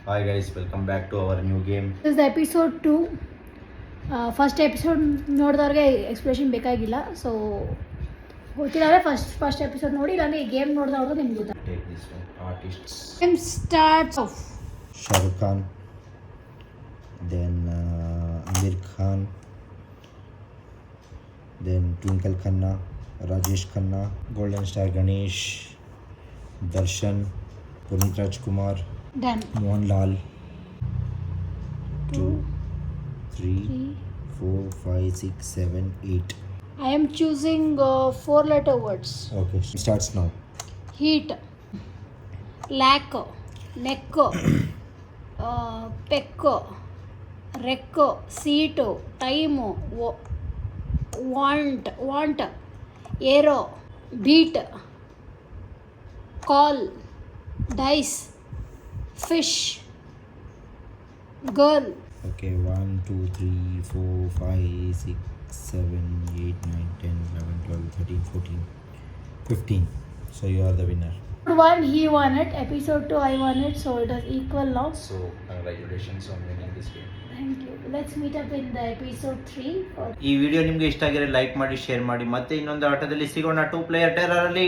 Hi guys, welcome back to our new game. This is the episode 2. First episode ನೋಡಿದವ್ರಿಗೆ explanation ಬೇಕಾಗಿಲ್ಲ. So ಗೊತ್ತಿಲ್ಲ first episode ನೋಡಿ, ಇಲ್ಲಾಂದ್ರೆ ಈ ಗೇಮ್ ನೋಡಿದವ್ರಿಗೆ ನಿಮ್ಗೆ ಗೊತ್ತಾಗ. Take this one. Artists. Game starts of. Shah Rukh Khan. Then Amir Khan. Then Twinkle Khanna. Rajesh Khanna. Golden Star Ganesh. Darshan. Puneet Rajkumar. Done. Mohanlal. 2, 3, 3. 4, 5, 6, 7, 8. I am choosing 4-letter words. Okay, starts now. Heat, lack, neck, peck, wreck, seat, time, want, arrow, beat, call, dice, fish, girl. Okay, 1, 2, 3, 4, 5, 6, 7, 8, 9, 10, 11, 12, 13, 14, 15. So you are the winner. One he won it, episode 2 I won it, so it is equal now. So congratulations on winning this game. Thank you. Let's meet up in the episode 3 for ಈ video ನಿಮಗೆ ಇಷ್ಟ ಆಗಿದ್ರೆ like ಮಾಡಿ, share ಮಾಡಿ. ಮತ್ತೆ ಇನ್ನೊಂದು ಆಟದಲ್ಲಿ ಸಿಗೋಣ. 2 player ಟೆರರ್ ಅಲ್ಲಿ.